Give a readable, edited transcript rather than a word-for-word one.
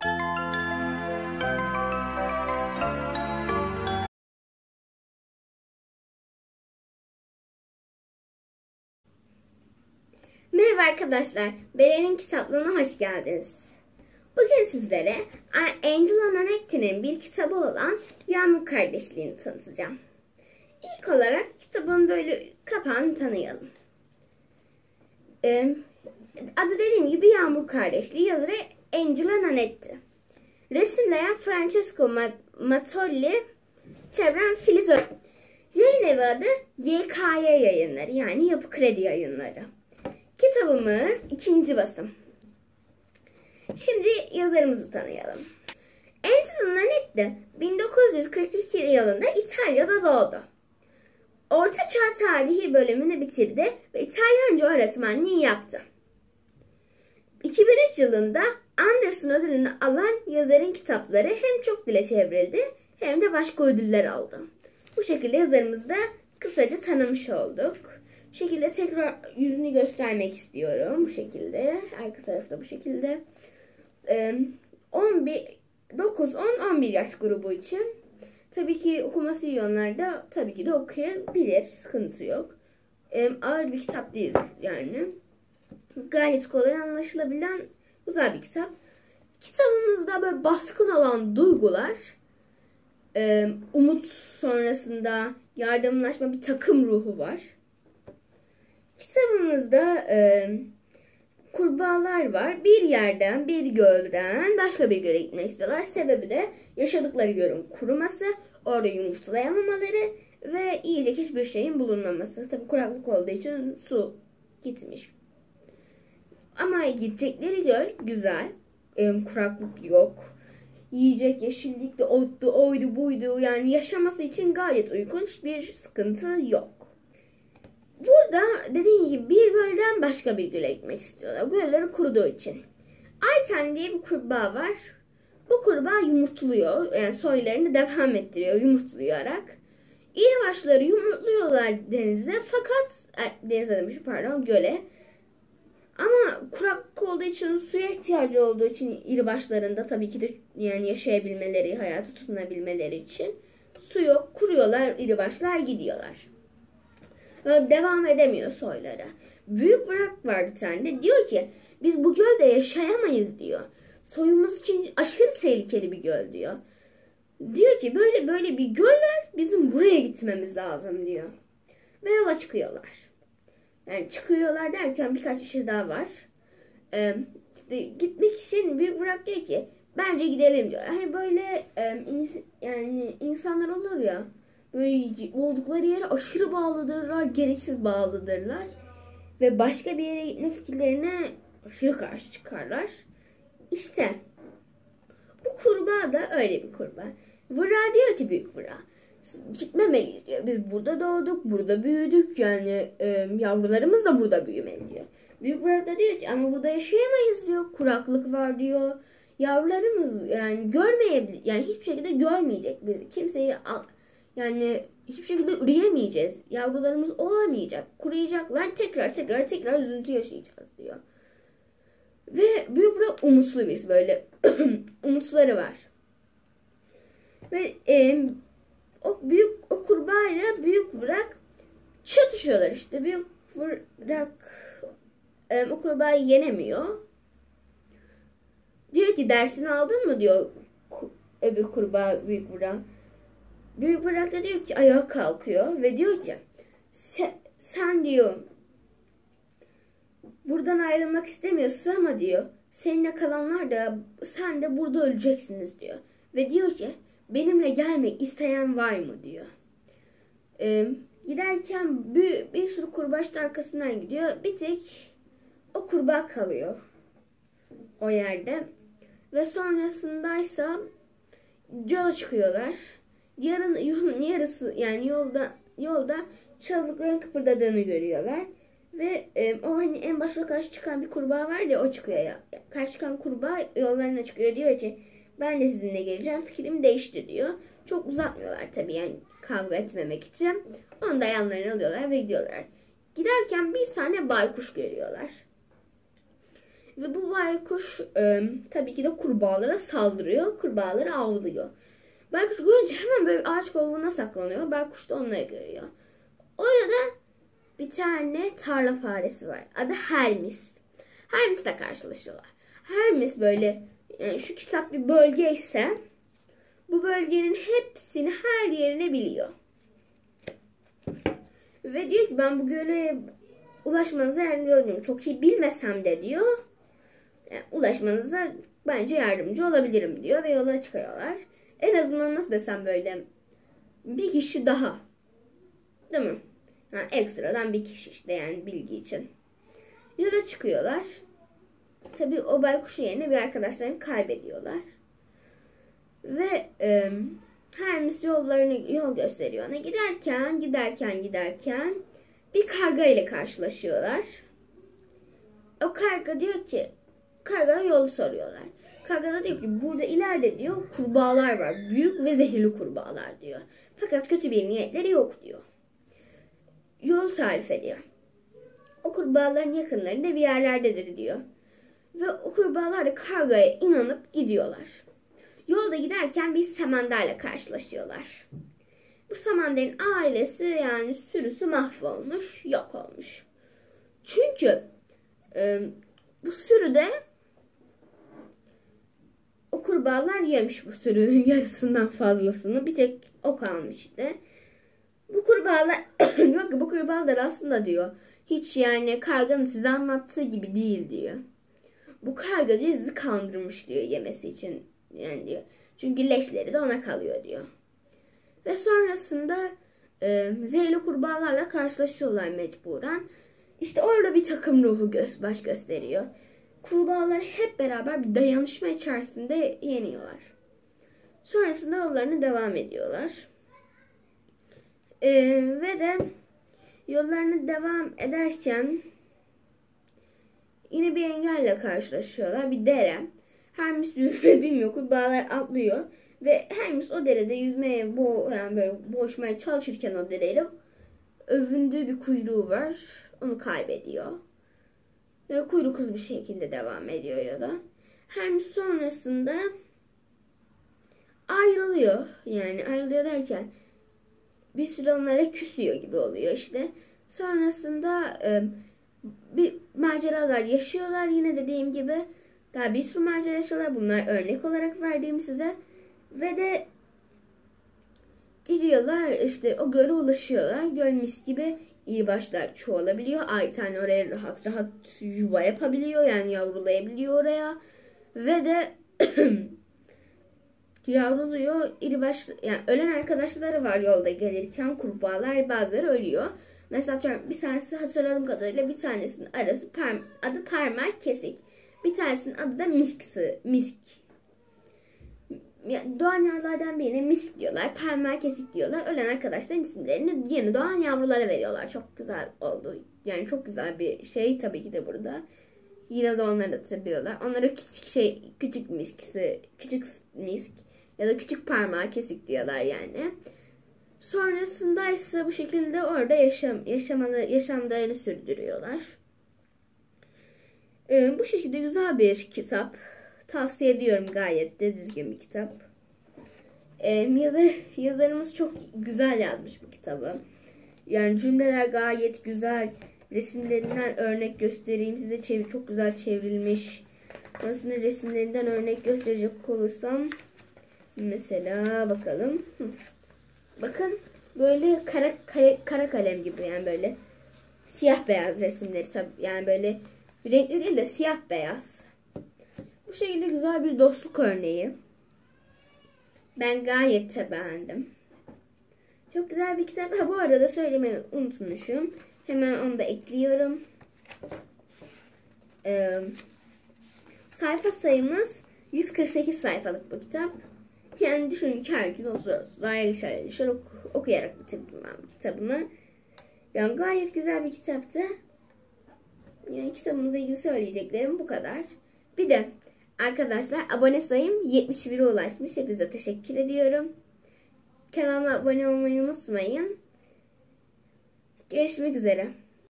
Merhaba arkadaşlar, Beren'in kitaplığına hoş geldiniz. Bugün sizlere Angela Nanetti'nin bir kitabı olan Yağmur Kardeşliğini tanıtacağım. İlk olarak kitabın böyle kapağını tanıyalım. Adı dediğim gibi Yağmur Kardeşliği, yazarı Angela Nanetti. Resimleyen Francesco Mattoli, çeviren Filiz Öğretmen. Yayın evi adı YKY Yayınları, yani Yapı Kredi Yayınları. Kitabımız 2. basım. Şimdi yazarımızı tanıyalım. Angela Nanetti 1942 yılında İtalya'da doğdu. Orta Çağ Tarihi bölümünü bitirdi ve İtalyanca öğretmenliği yaptı. 2003 yılında Anderson ödülünü alan yazarın kitapları hem çok dile çevrildi hem de başka ödüller aldı. Bu şekilde yazarımızı da kısaca tanımış olduk. Bu şekilde tekrar yüzünü göstermek istiyorum. Bu şekilde. Arka tarafı da bu şekilde. 9, 10, 11 yaş grubu için. Tabii ki okuması iyi onlar da tabii ki de okuyabilir. Sıkıntı yok. Ağır bir kitap değil yani. Gayet kolay anlaşılabilen güzel bir kitap. Kitabımızda böyle baskın olan duygular, umut sonrasında yardımlaşma, bir takım ruhu var. Kitabımızda kurbağalar var. Bir yerden, bir gölden başka bir göle gitmek istiyorlar. Sebebi de yaşadıkları gölün kuruması, orada yumurtlayamamaları ve yiyecek hiçbir şeyin bulunmaması. Tabii kuraklık olduğu için su gitmiş. Ama gidecekleri göl güzel. Kuraklık yok. Yiyecek, yeşillik de oydu buydu. Yani yaşaması için gayet uygun. Hiçbir sıkıntı yok. Burada dediğim gibi bir gölden başka bir göle gitmek istiyorlar. Gölleri kuruduğu için. Ayten diye bir kurbağa var. Bu kurbağa yumurtluyor. Yani soylarını devam ettiriyor yumurtlayarak. İri başları yumurtluyorlar denize. Fakat denize demişim, pardon, göle. Ama kuraklık olduğu için, suya ihtiyacı olduğu için iri başlarında tabii ki de yani yaşayabilmeleri, hayata tutunabilmeleri için su yok. Kuruyorlar, iri başlar gidiyorlar. Devam edemiyor soylara. Büyük Vrak var bir tane de, diyor ki biz bu gölde yaşayamayız diyor. Soyumuz için aşırı tehlikeli bir göl diyor. Diyor ki böyle bir göl var, bizim buraya gitmemiz lazım diyor. Ve yola çıkıyorlar. Yani çıkıyorlar derken birkaç bir şey daha var. Gitmek için Büyük Vrak diyor ki bence gidelim diyor. Hani böyle yani insanlar olur ya, böyle oldukları yere aşırı bağlıdırlar, gereksiz bağlıdırlar. Ve başka bir yere gitme fikirlerine aşırı karşı çıkarlar. İşte bu kurbağa da öyle bir kurbağa. Vıra diyor ki Büyük Vıra, gitmemeliyiz diyor. Biz burada doğduk, burada büyüdük. Yani yavrularımız da burada büyümeli diyor. Büyük Vıra da diyor ki ama burada yaşayamayız diyor. Kuraklık var diyor. Yavrularımız yani görmeyebilir. Yani hiçbir şekilde görmeyecek bizi. Kimseyi yani hiçbir şekilde üreyemeyeceğiz. Yavrularımız olamayacak. Kuruyacaklar. Tekrar üzüntü yaşayacağız diyor. Ve Büyük Vıra umutslu birisi, böyle umutları var. Ve o kurbağayla Büyük Vırak çatışıyorlar işte. Büyük Vırak o kurbağayı yenemiyor. Diyor ki dersini aldın mı diyor öbür kurbağa Büyük Vırak. Büyük Vırak da diyor ki ayağa kalkıyor ve diyor ki sen diyor buradan ayrılmak istemiyorsun ama diyor seninle kalanlar da sen de burada öleceksiniz diyor. Ve diyor ki benimle gelmek isteyen var mı diyor. Giderken bir sürü kurbağa işte arkasından gidiyor. Bir tek o kurbağa kalıyor o yerde. Ve sonrasındaysa yola çıkıyorlar. Yolun yarısı, yani yolda çalılıkların kıpırdadığını görüyorlar. Ve o hani en başta karşı çıkan bir kurbağa var ya, o çıkıyor ya. Karşı çıkan kurbağa yollarına çıkıyor, diyor ki ben de sizinle geleceğim, fikrim değişti diyor. Çok uzatmıyorlar tabii, yani kavga etmemek için. Onu da yanlarına alıyorlar ve gidiyorlar. Giderken bir tane baykuş görüyorlar. Ve bu baykuş tabii ki de kurbağalara saldırıyor. Kurbağaları avlıyor. Baykuş görünce hemen böyle ağaç kavuğuna saklanıyor. Baykuş da onları görüyor. Orada bir tane tarla faresi var. Adı Hermis. Hermis'le karşılaşıyorlar. Hermis böyle, yani şu kitap bir bölge ise bu bölgenin hepsini, her yerine biliyor. Ve diyor ki ben bu göle ulaşmanıza yardımcı olabilirim. Çok iyi bilmesem de diyor, yani ulaşmanıza bence yardımcı olabilirim diyor ve yola çıkıyorlar. En azından nasıl desem böyle bir kişi daha. Değil mi? Yani ekstradan bir kişi işte, yani bilgi için. Yola çıkıyorlar. Tabii o baykuşun yerine bir arkadaşlarını kaybediyorlar. Ve Hermes yol gösteriyor ona. Giderken bir karga ile karşılaşıyorlar. O karga diyor ki, kargaya yolu soruyorlar. Karga da diyor ki burada ileride diyor kurbağalar var. Büyük ve zehirli kurbağalar diyor. Fakat kötü bir niyetleri yok diyor. Yol tarif ediyor. O kurbağaların yakınlarında bir yerlerdedir diyor. Ve o kurbağalar da kargaya inanıp gidiyorlar. Yolda giderken bir samandarla karşılaşıyorlar. Bu samandarın ailesi, yani sürüsü mahvolmuş, yok olmuş. Çünkü bu sürüde o kurbağalar yemiş bu sürünün yarısından fazlasını. Bir tek o kalmıştı. Bu kurbağalar yok ki, bu kurbağalar aslında diyor hiç, yani karganın size anlattığı gibi değil diyor. Bu karga diyor sizi kandırmış diyor yemesi için, yani diyor. Çünkü leşleri de ona kalıyor diyor. Ve sonrasında zehirli kurbağalarla karşılaşıyorlar mecburen. İşte orada bir takım ruhu baş gösteriyor. Kurbağalar hep beraber bir dayanışma içerisinde yeniyorlar. Sonrasında yollarına devam ediyorlar. Ve de yollarına devam ederken yine bir engelle karşılaşıyorlar. Bir dere. Hermes yüzme bilmiyor. Kurbağalar atlıyor. Ve Hermes o derede yüzmeye yani böyle boğuşmaya çalışırken o dereyle övündüğü bir kuyruğu var. Onu kaybediyor. Ve kuyruksuz bir şekilde devam ediyor yola. Hermes sonrasında ayrılıyor. Yani ayrılıyor derken bir süre onlara küsüyor gibi oluyor işte. Sonrasında bir maceralar yaşıyorlar. Yine dediğim gibi daha bir sürü macera yaşıyorlar. Bunlar örnek olarak verdiğim size. Ve de gidiyorlar işte o göle ulaşıyorlar. Göl mis gibi iyi başlar çoğalabiliyor. Ay tane oraya rahat rahat yuva yapabiliyor. Yani yavrulayabiliyor oraya. Ve de yavruluyor. İri başlı, yani ölen arkadaşları var yolda gelirken, kurbağalar bazıları ölüyor. Mesela bir tanesi, hatırladığım kadarıyla bir tanesinin adı Parmak Kesik. Bir tanesinin adı da Misk. Doğan yavrulardan birine Misk diyorlar. Parmak Kesik diyorlar. Ölen arkadaşların isimlerini yeni doğan yavrulara veriyorlar. Çok güzel oldu. Yani çok güzel bir şey tabii ki de burada. Yine de onları hatırlıyorlar. Onlara küçük misk ya da küçük parmağı kesik diyorlar yani. Sonrasında ise bu şekilde orada yaşamlarını sürdürüyorlar. Bu şekilde güzel bir kitap. Tavsiye ediyorum, gayet de düzgün bir kitap. Yazarımız çok güzel yazmış bu kitabı. Yani cümleler gayet güzel. Resimlerinden örnek göstereyim size. Çok güzel çevrilmiş. Aslında resimlerinden örnek gösterecek olursam mesela bakalım. Bakın böyle kara kalem gibi, yani böyle siyah beyaz resimleri tabii, yani böyle renkli değil de siyah beyaz. Bu şekilde güzel bir dostluk örneği. Ben gayet de beğendim. Çok güzel bir kitap. Bu arada söylemeyi unutmuşum. Hemen onu da ekliyorum. Sayfa sayımız 148 sayfalık bu kitap. Yani düşünün ki her gün ayrılışar okuyarak bitirdim ben bu kitabımı. Yani gayet güzel bir kitaptı. Yani kitabımızla ilgili söyleyeceklerim bu kadar. Bir de arkadaşlar abone sayım 71'e ulaşmış. Hepinize teşekkür ediyorum. Kanalıma abone olmayı unutmayın. Görüşmek üzere.